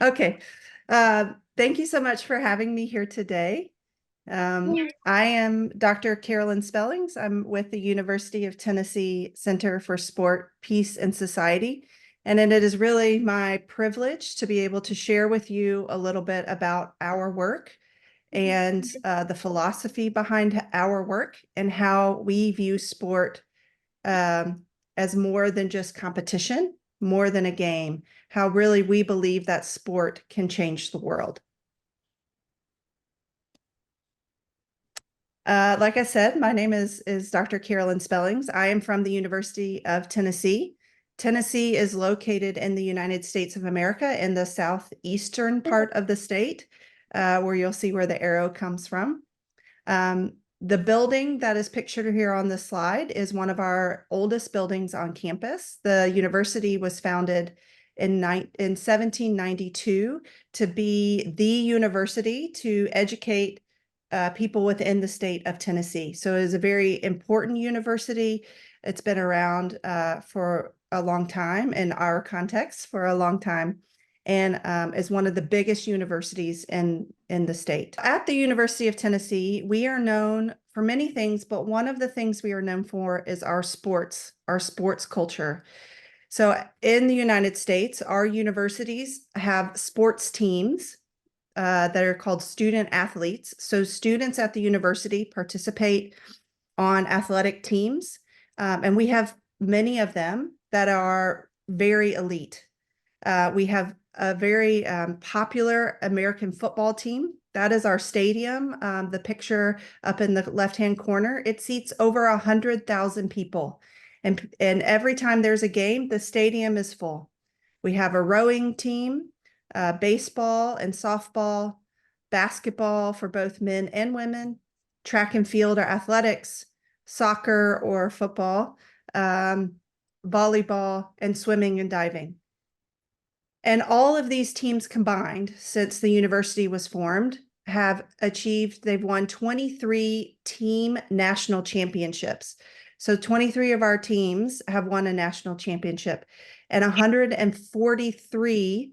Okay. Thank you so much for having me here today. I am Dr. Carolyn Spellings. I'm with the University of Tennessee Center for Sport, Peace, and Society. And it is really my privilege to be able to share with you a little bit about our work and the philosophy behind our work and how we view sport as more than just competition, more than a game, how really we believe that sport can change the world. Like I said, my name is Dr. Carolyn Spellings. I am from the University of Tennessee. Tennessee is located in the United States of America in the southeastern part of the state, where you'll see where the arrow comes from. The building that is pictured here on the slide is one of our oldest buildings on campus. The university was founded in 1792 to be the university to educate people within the state of Tennessee. So it is a very important university. It's been around for a long time in our context for a long time, and is one of the biggest universities in the state. At the University of Tennessee, we are known for many things, but one of the things we are known for is our sports culture. So in the United States, our universities have sports teams that are called student athletes. So students at the university participate on athletic teams, and we have many of them that are very elite. We have a very popular American football team. That is our stadium. The picture up in the left-hand corner, it seats over 100,000 people. And every time there's a game, the stadium is full. We have a rowing team, baseball and softball, basketball for both men and women, track and field or athletics, soccer or football, volleyball, and swimming and diving. And all of these teams combined, since the university was formed, they've won 23 team national championships. So 23 of our teams have won a national championship, and 143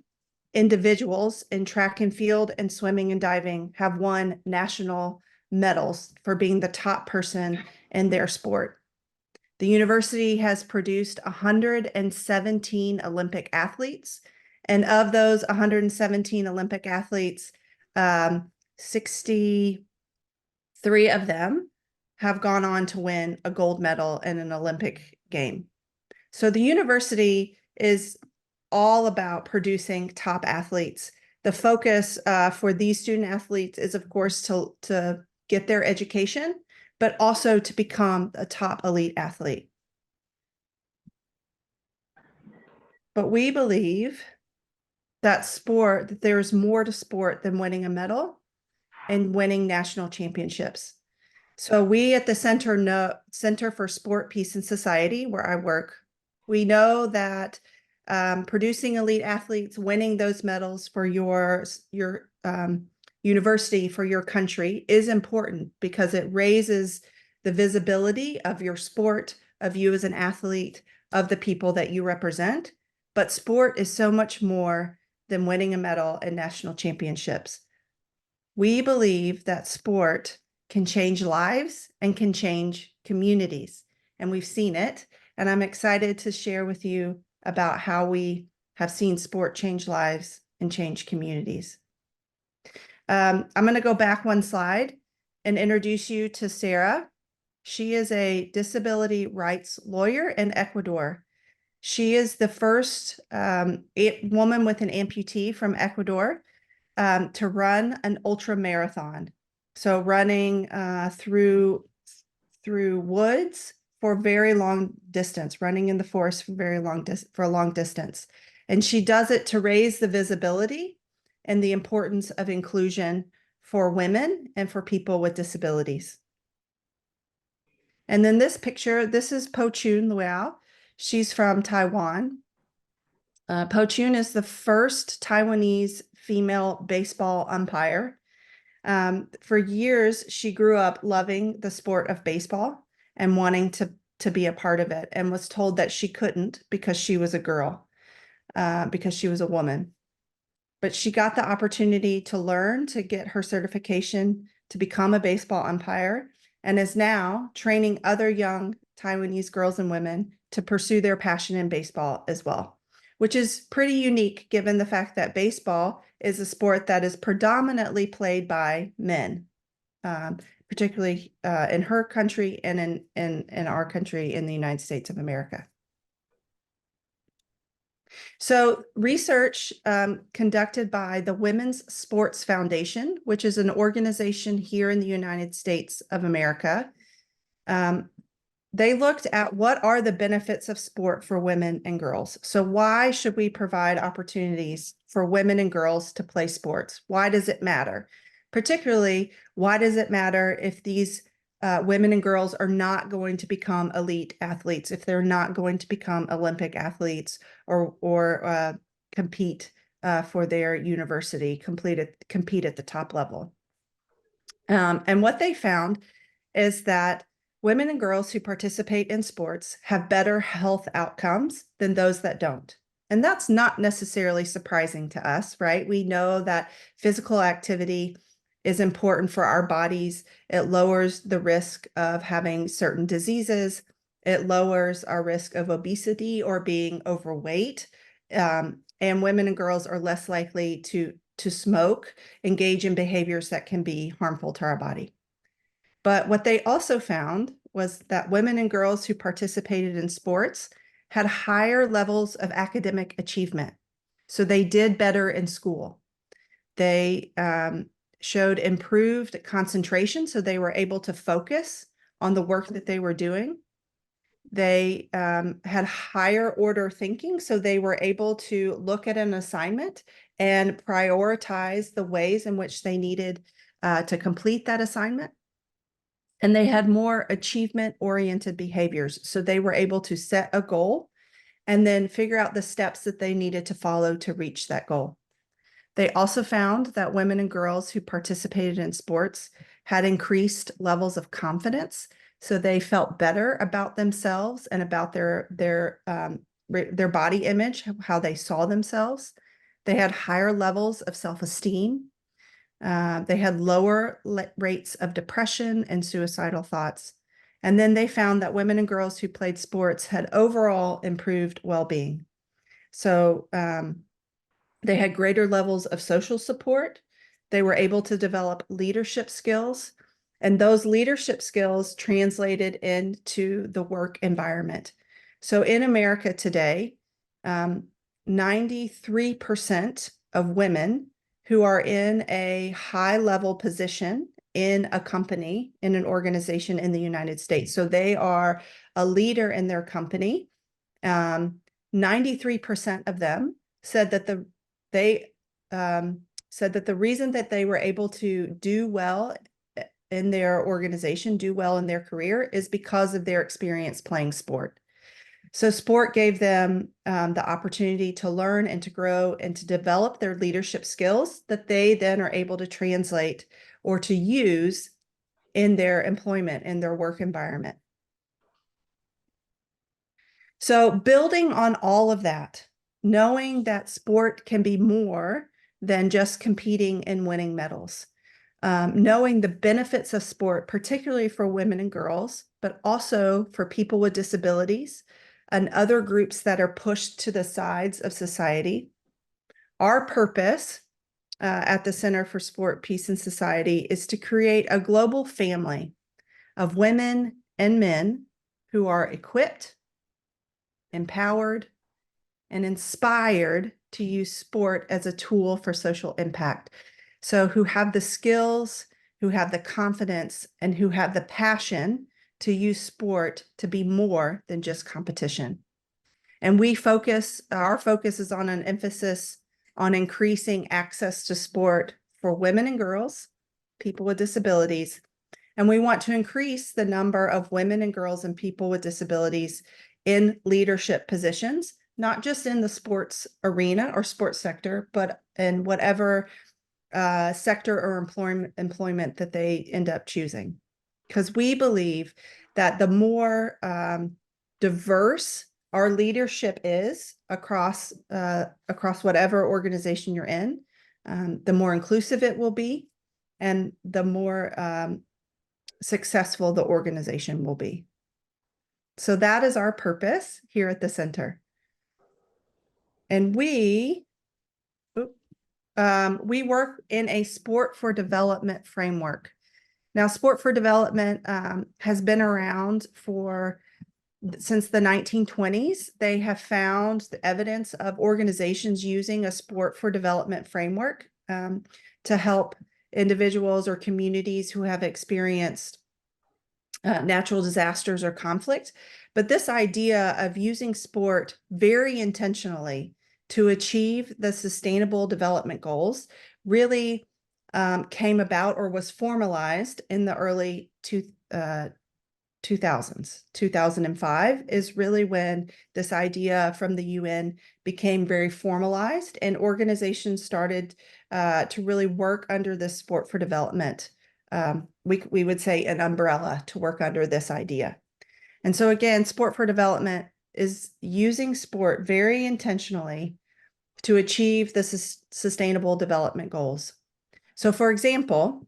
individuals in track and field and swimming and diving have won national medals for being the top person in their sport. The university has produced 117 Olympic athletes, and of those 117 Olympic athletes, 63 of them have gone on to win a gold medal in an Olympic game. So the university is all about producing top athletes. The focus for these student athletes is, of course, to get their education, but also to become a top elite athlete. But we believe that there's more to sport than winning a medal and winning national championships. So we at the Center for Sport, Peace, and Society, where I work, we know that producing elite athletes, winning those medals for your university, for your country is important because it raises the visibility of your sport, of you as an athlete, of the people that you represent. But sport is so much more than winning a medal and national championships. We believe that sport can change lives and can change communities, and we've seen it. And I'm excited to share with you about how we have seen sport change lives and change communities. I'm going to go back one slide and introduce you to Sarah. She is a disability rights lawyer in Ecuador. She is the first woman with an amputee from Ecuador to run an ultra marathon. So running through woods for very long distance, running in the forest for a long distance. And she does it to raise the visibility and the importance of inclusion for women and for people with disabilities. And then this picture, this is Po Chun Luau. She's from Taiwan. Po Chun is the first Taiwanese female baseball umpire. For years, she grew up loving the sport of baseball and wanting to be a part of it, and was told that she couldn't because she was a girl, because she was a woman. but she got the opportunity to learn to get her certification to become a baseball umpire and is now training other young Taiwanese girls and women to pursue their passion in baseball as well, which is pretty unique given the fact that baseball is a sport that is predominantly played by men, particularly in her country and in our country in the United States of America. So research conducted by the Women's Sports Foundation, which is an organization here in the United States of America, they looked at what are the benefits of sport for women and girls. So why should we provide opportunities for women and girls to play sports? Why does it matter? Particularly, why does it matter if these women and girls are not going to become elite athletes, if they're not going to become Olympic athletes or compete for their university, compete at the top level? And what they found is that women and girls who participate in sports have better health outcomes than those that don't. And that's not necessarily surprising to us, right? We know that physical activity is important for our bodies. It lowers the risk of having certain diseases. It lowers our risk of obesity or being overweight. And women and girls are less likely to smoke, engage in behaviors that can be harmful to our body. But what they also found was that women and girls who participated in sports had higher levels of academic achievement. So they did better in school. They showed improved concentration, so they were able to focus on the work that they were doing. They had higher order thinking, so they were able to look at an assignment and prioritize the ways in which they needed to complete that assignment. And they had more achievement-oriented behaviors, so they were able to set a goal and then figure out the steps that they needed to follow to reach that goal. They also found that women and girls who participated in sports had increased levels of confidence. So they felt better about themselves and about their body image, how they saw themselves. They had higher levels of self-esteem. They had lower rates of depression and suicidal thoughts. And then they found that women and girls who played sports had overall improved well-being. So they had greater levels of social support. They were able to develop leadership skills, and those leadership skills translated into the work environment. So in America today, 93% of women who are in a high-level position in a company, in an organization in the United States, so they are a leader in their company, 93% of them said that the reason that they were able to do well in their organization, do well in their career, is because of their experience playing sport. So sport gave them the opportunity to learn and to grow and to develop their leadership skills that they then are able to translate or to use in their employment, in their work environment. So building on all of that, knowing that sport can be more than just competing and winning medals, knowing the benefits of sport, particularly for women and girls, but also for people with disabilities and other groups that are pushed to the sides of society. Our purpose at the Center for Sport, Peace, and Society is to create a global family of women and men who are equipped, empowered, and inspired to use sport as a tool for social impact. So who have the skills, who have the confidence, and who have the passion to use sport to be more than just competition. And our focus is on an emphasis on increasing access to sport for women and girls, people with disabilities. And we want to increase the number of women and girls and people with disabilities in leadership positions, not just in the sports arena or sports sector, but in whatever sector or employment that they end up choosing. Because we believe that the more diverse our leadership is across whatever organization you're in, the more inclusive it will be, and the more successful the organization will be. So that is our purpose here at the center. And we work in a sport for development framework. Now, sport for development has been around since the 1920s. They have found the evidence of organizations using a sport for development framework to help individuals or communities who have experienced natural disasters or conflict. But this idea of using sport very intentionally to achieve the sustainable development goals really came about or was formalized in the early 2000s. 2005 is really when this idea from the UN became very formalized, and organizations started to really work under this sport for development. We would say an umbrella to work under this idea. And so again, sport for development is using sport very intentionally to achieve the sustainable development goals. So for example,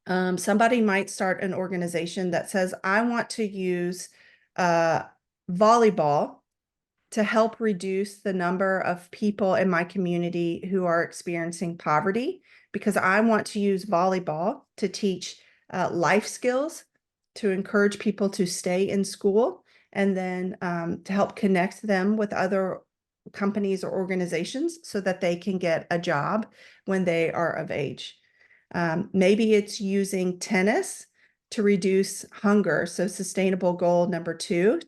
somebody might start an organization that says, I want to use volleyball to help reduce the number of people in my community who are experiencing poverty, because I want to use volleyball to teach life skills, to encourage people to stay in school, and then to help connect them with other companies or organizations so that they can get a job when they are of age. Maybe it's using tennis to reduce hunger. So sustainable goal number 2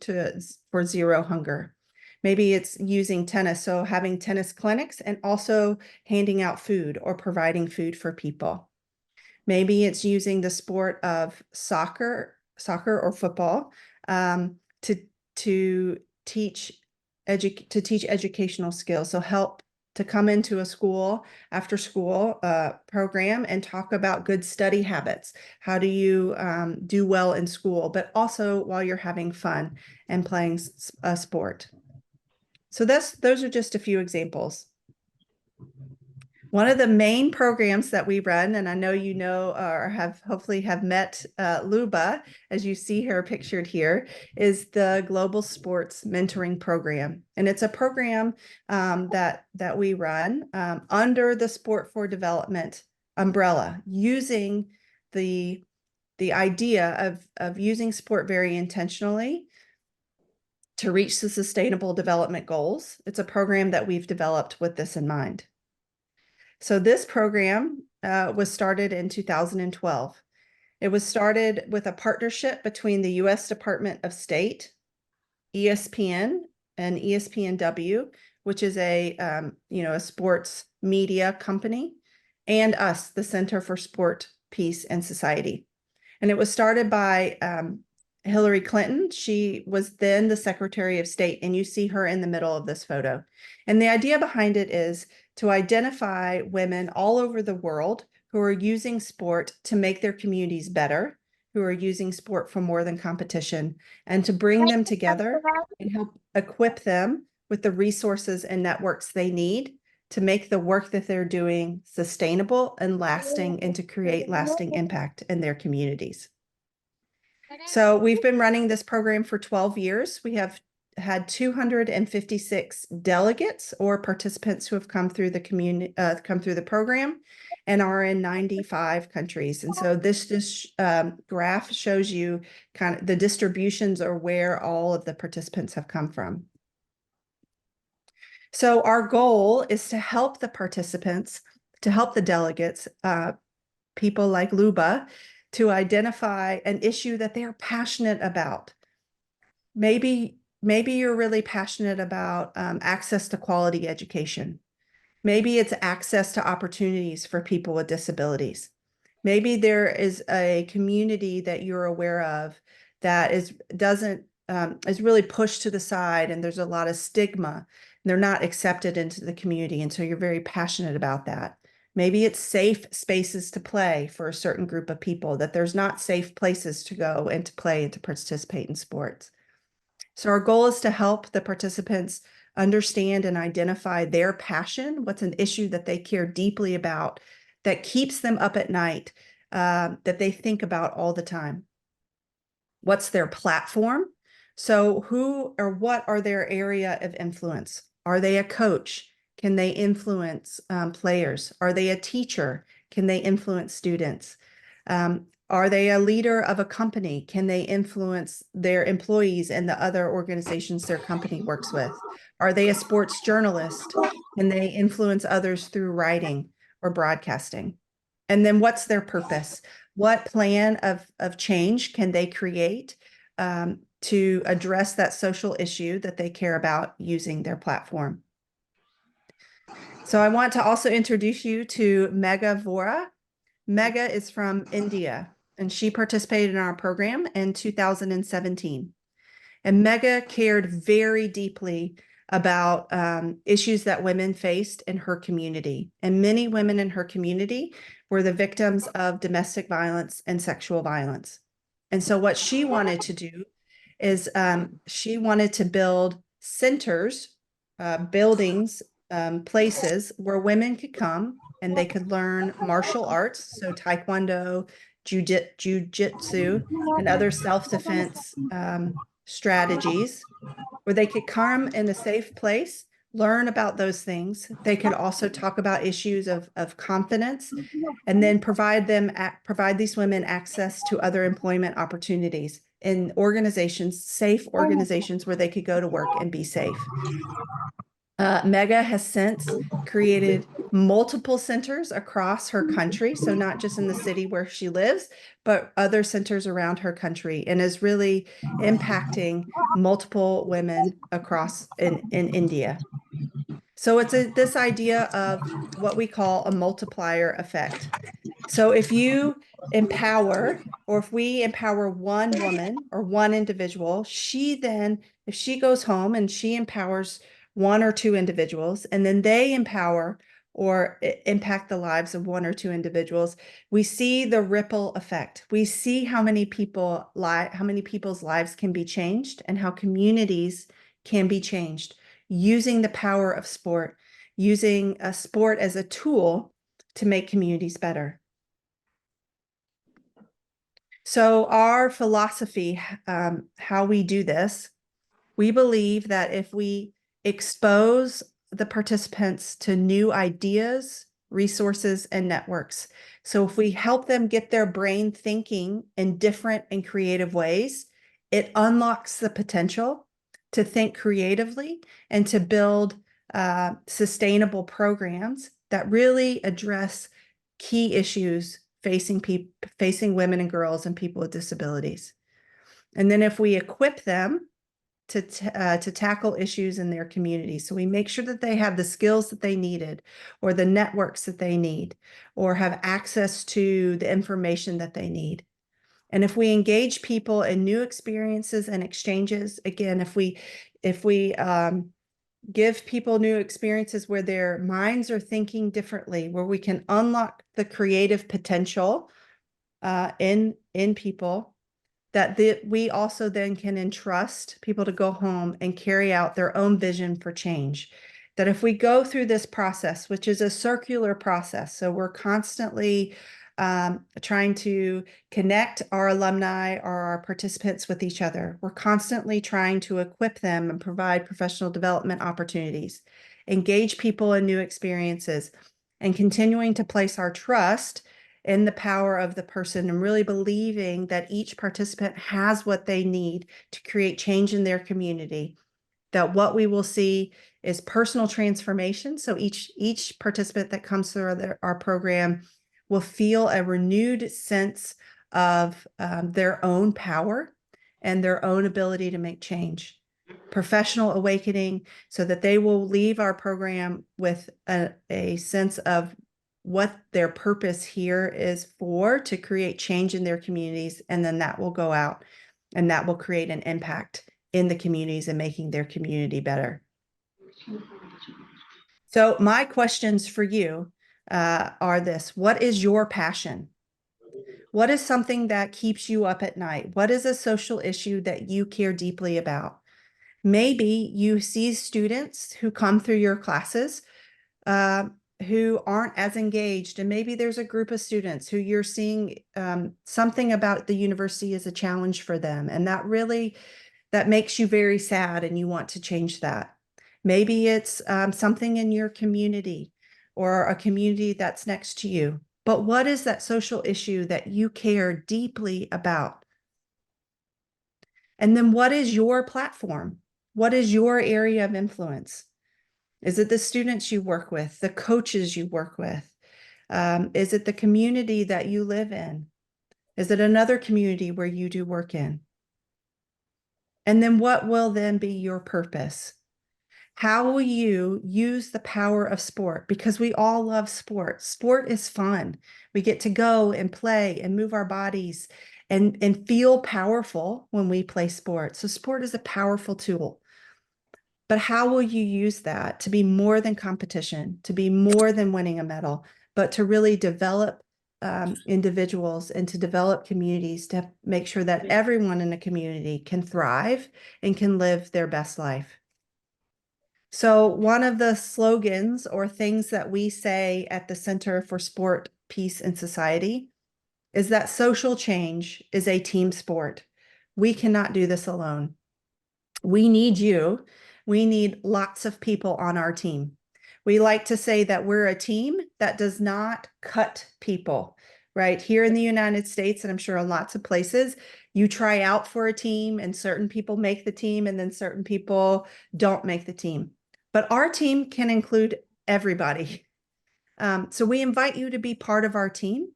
for zero hunger. Maybe it's using tennis, so having tennis clinics and also handing out food or providing food for people. Maybe it's using the sport of soccer or football to teach educational skills. So help to come into a school after school program and talk about good study habits. How do you do well in school, but also while you're having fun and playing a sport. So those are just a few examples. One of the main programs that we run, and I know you know or hopefully have met Luba, as you see her pictured here, is the Global Sports Mentoring Program. And it's a program that we run under the Sport for Development umbrella, using the idea of using sport very intentionally to reach the sustainable development goals. It's a program that we've developed with this in mind. So this program was started in 2012. It was started with a partnership between the U.S. Department of State, ESPN, and ESPNW, which is a sports media company, and us, the Center for Sport, Peace, and Society. And it was started by Hillary Clinton. She was then the Secretary of State, and you see her in the middle of this photo. And the idea behind it is to identify women all over the world who are using sport to make their communities better, who are using sport for more than competition, and to bring them together and help equip them with the resources and networks they need to make the work that they're doing sustainable and lasting, and to create lasting impact in their communities. So we've been running this program for 12 years. We have had 256 delegates or participants who have come through the program, and are in 95 countries. And so this graph shows you kind of the distributions or where all of the participants have come from. So our goal is to help the participants, to help the delegates, people like Luba, to identify an issue that they're passionate about. Maybe you're really passionate about access to quality education. Maybe it's access to opportunities for people with disabilities. Maybe there is a community that you're aware of that is really pushed to the side, and there's a lot of stigma. They're not accepted into the community, and so you're very passionate about that. Maybe it's safe spaces to play for a certain group of people, that there's not safe places to go and to play and to participate in sports. So our goal is to help the participants understand and identify their passion, what's an issue that they care deeply about, that keeps them up at night, that they think about all the time. What's their platform? So who or what are their area of influence? Are they a coach? Can they influence players? Are they a teacher? Can they influence students? Are they a leader of a company? Can they influence their employees and the other organizations their company works with? Are they a sports journalist? Can they influence others through writing or broadcasting? And then what's their purpose? What plan of change can they create to address that social issue that they care about using their platform? So I want to also introduce you to Megha Vora. Megha is from India, and she participated in our program in 2017. And Megha cared very deeply about issues that women faced in her community. And many women in her community were the victims of domestic violence and sexual violence. And so what she wanted to do is she wanted to build centers, buildings, places where women could come and they could learn martial arts, so taekwondo, jujitsu, and other self-defense strategies, where they could come in a safe place, learn about those things. They could also talk about issues of confidence, and then provide these women access to other employment opportunities in organizations, safe organizations where they could go to work and be safe. Megha has since created multiple centers across her country, so not just in the city where she lives, but other centers around her country, and is really impacting multiple women across in India. So it's this idea of what we call a multiplier effect. So if you empower, or if we empower one woman or one individual, if she goes home and she empowers one or two individuals, and then they empower or impact the lives of one or two individuals, we see the ripple effect. We see how many people's lives can be changed and how communities can be changed using the power of sport, using a sport as a tool to make communities better. So our philosophy, how we do this, we believe that if we expose the participants to new ideas, resources, and networks, so if we help them get their brain thinking in different and creative ways, it unlocks the potential to think creatively and to build sustainable programs that really address key issues facing women and girls and people with disabilities. And then if we equip them to tackle issues in their community, so we make sure that they have the skills that they needed, or the networks that they need, or have access to the information that they need. And if we engage people in new experiences and exchanges, again, if we give people new experiences where their minds are thinking differently, where we can unlock the creative potential in people, that we also then can entrust people to go home and carry out their own vision for change. That if we go through this process, which is a circular process, so we're constantly trying to connect our alumni or our participants with each other. We're constantly trying to equip them and provide professional development opportunities, engage people in new experiences, and continuing to place our trust in the power of the person, and really believing that each participant has what they need to create change in their community. That what we will see is personal transformation. So each participant that comes through our program will feel a renewed sense of their own power and their own ability to make change. Professional awakening, so that they will leave our program with a sense of what their purpose here is for, to create change in their communities, and then that will go out and that will create an impact in the communities and making their community better. So my questions for you are this: what is your passion? What is something that keeps you up at night? What is a social issue that you care deeply about? Maybe you see students who come through your classes who aren't as engaged, and maybe there's a group of students who you're seeing something about the university is a challenge for them, and that makes you very sad and you want to change that. Maybe it's something in your community or a community that's next to you. But what is that social issue that you care deeply about? And then what is your platform? What is your area of influence? Is it the students you work with, the coaches you work with? Is it the community that you live in? Is it another community where you do work in? And then what will then be your purpose? How will you use the power of sport? Because we all love sport. Sport is fun. We get to go and play and move our bodies and feel powerful when we play sport. So sport is a powerful tool. But how will you use that to be more than competition, to be more than winning a medal, but to really develop individuals and to develop communities to make sure that everyone in a community can thrive and can live their best life? So one of the slogans or things that we say at the Center for Sport, Peace, and Society is that social change is a team sport. We cannot do this alone. We need you. We need lots of people on our team. We like to say that we're a team that does not cut people, right? Here in the United States, and I'm sure in lots of places, you try out for a team and certain people make the team and then certain people don't make the team. But our team can include everybody. So we invite you to be part of our team,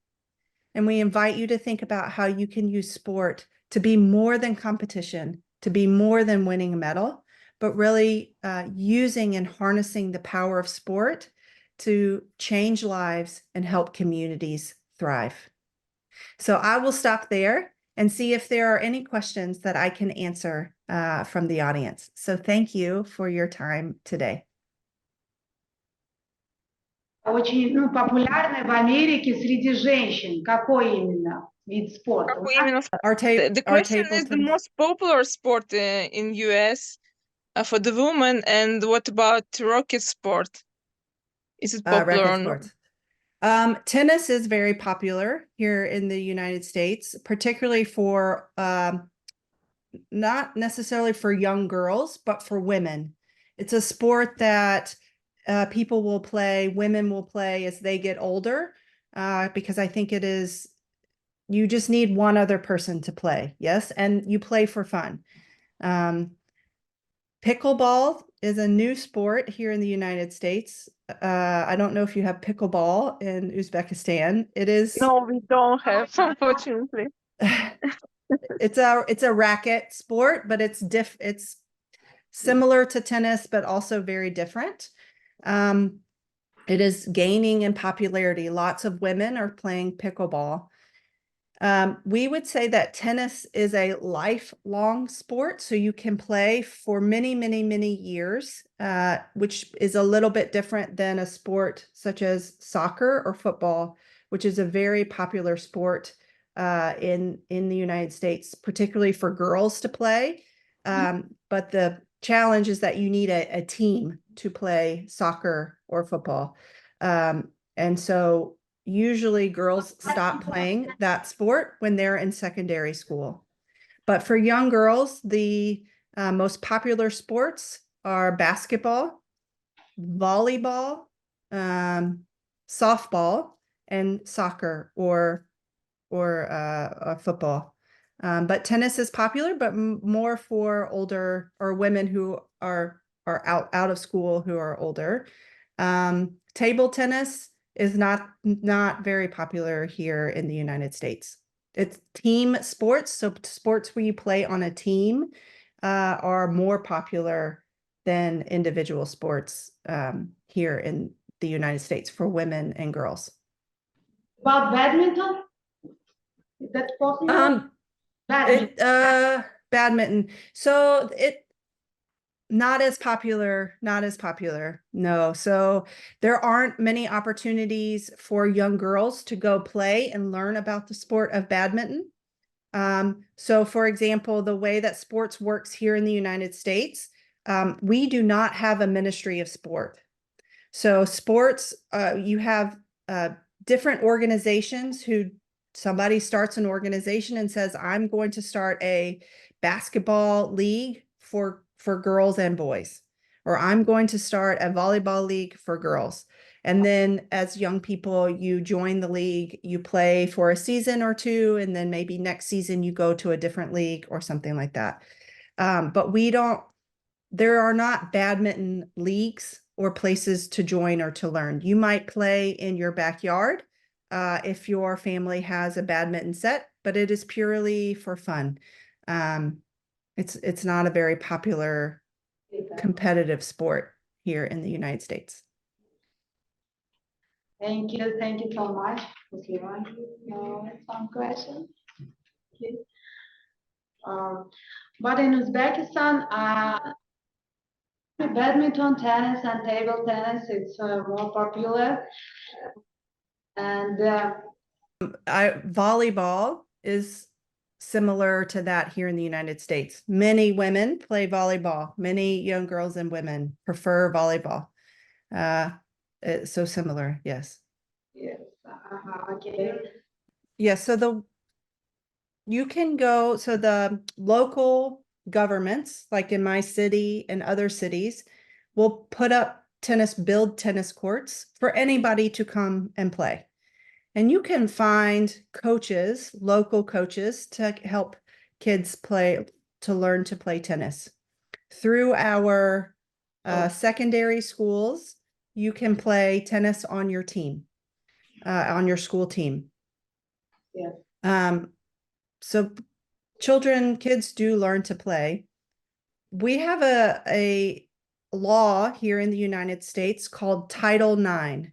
and we invite you to think about how you can use sport to be more than competition, to be more than winning a medal, but really using and harnessing the power of sport to change lives and help communities thrive. So I will stop there and see if there are any questions that I can answer from the audience. So thank you for your time today. Очень популярный в Америке среди женщин. Какой именно вид спорта? The question is the most popular sport in US for the women, and what about rocket sport? Is it popular or not? Tennis is very popular here in the United States, particularly for not necessarily for young girls, but for women. It's a sport that people will play, women will play as they get older, because I think it is, you just need one other person to play. Yes. And you play for fun. Pickleball is a new sport here in the United States. I don't know if you have pickleball in Uzbekistan. It is. No, we don't have, unfortunately. It's a racket sport, but it's similar to tennis, but also very different. It is gaining in popularity. Lots of women are playing pickleball. We would say that tennis is a lifelong sport, so you can play for many, many, many years, which is a little bit different than a sport such as soccer or football, which is a very popular sport in the United States, particularly for girls to play. But the challenge is that you need a team to play soccer or football. And so usually girls stop playing that sport when they're in secondary school. But for young girls, the most popular sports are basketball, volleyball, softball, and soccer or football. But tennis is popular, but more for older or women who are out of school who are older. Table tennis is not very popular here in the United States. It's team sports, so sports where you play on a team are more popular than individual sports here in the United States for women and girls. About badminton? Is that possible? Badminton. So not as popular. No. So there aren't many opportunities for young girls to go play and learn about the sport of badminton. So for example, the way that sports works here in the United States, We do not have a ministry of sport. So sports, you have different organizations somebody starts an organization and says, I'm going to start a basketball league for girls and boys, or I'm going to start a volleyball league for girls. And then as young people, you join the league, you play for a season or two, and then maybe next season you go to a different league or something like that. But there are not badminton leagues or places to join or to learn. You might play in your backyard if your family has a badminton set, but it is purely for fun. It's not a very popular competitive sport here in the United States. Thank you so much. Some questions? Okay. But in Uzbekistan, badminton, tennis, and table tennis, it's more popular. And volleyball is similar to that here in the United States. Many women play volleyball. Many young girls and women prefer volleyball. It's so similar, yes. Yes. Okay. Yes, so you can go, so the local governments, like in my city and other cities, will build tennis courts for anybody to come and play. And you can find coaches, local coaches, to help kids learn to play tennis. Through our secondary schools, you can play tennis on your team, on your school team. Yeah. So kids do learn to play. We have a law here in the United States called Title IX,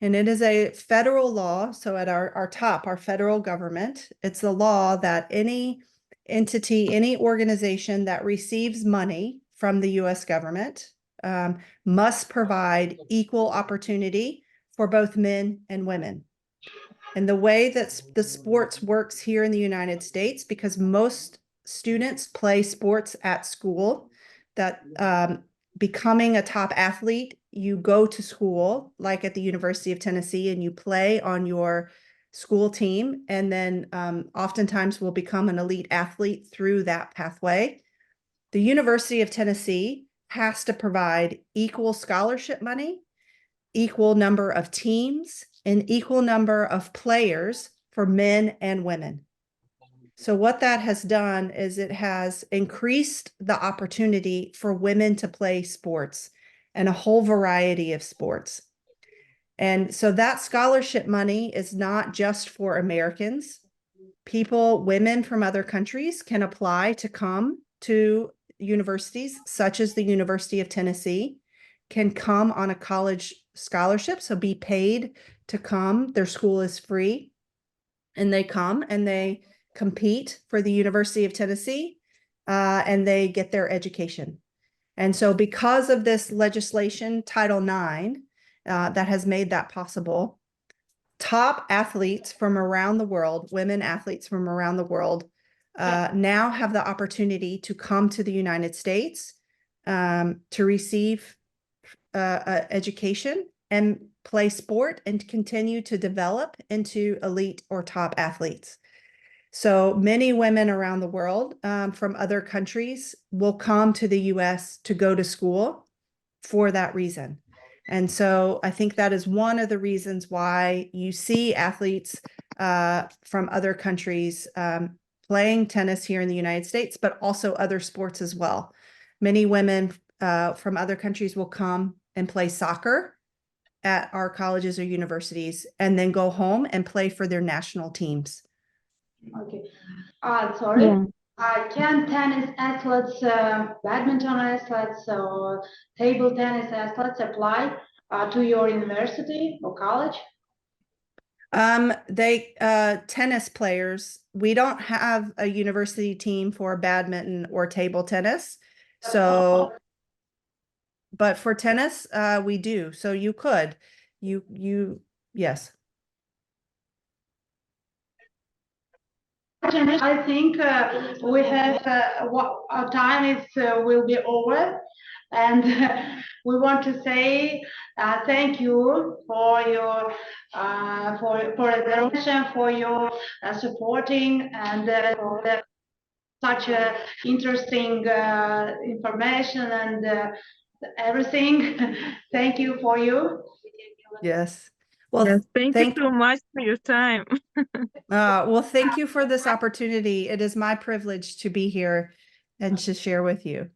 and it is a federal law. So at our top, our federal government, it's the law that any entity, any organization that receives money from the US government must provide equal opportunity for both men and women. And the way that the sports works here in the United States, because most students play sports at school, that becoming a top athlete, you go to school, like at the University of Tennessee, and you play on your school team, and then oftentimes will become an elite athlete through that pathway. The University of Tennessee has to provide equal scholarship money, equal number of teams, an equal number of players for men and women. So what that has done is it has increased the opportunity for women to play sports and a whole variety of sports. And so that scholarship money is not just for Americans. Women from other countries can apply to come to universities such as the University of Tennessee, can come on a college scholarship, so be paid to come. Their school is free, and they come and they compete for the University of Tennessee, and they get their education. And so because of this legislation, Title IX, that has made that possible, top athletes from around the world, women athletes from around the world, now have the opportunity to come to the United States to receive education and play sport and continue to develop into elite or top athletes. So many women around the world from other countries will come to the US to go to school for that reason. And so I think that is one of the reasons why you see athletes from other countries playing tennis here in the United States, but also other sports as well. Many women from other countries will come and play soccer at our colleges or universities, and then go home and play for their national teams. Okay. Sorry. Yeah. Can tennis athletes, badminton athletes, or table tennis athletes apply to your university or college? Tennis players, we don't have a university team for badminton or table tennis. So, but for tennis, we do. So you could, yes. I think we have our time will be over. And we want to say thank you for your for the donation, for your supporting, and for such interesting information and everything. Thank you for you. Yes. Well, yes, thank you so much for your time. Well, thank you for this opportunity. It is my privilege to be here and to share with you.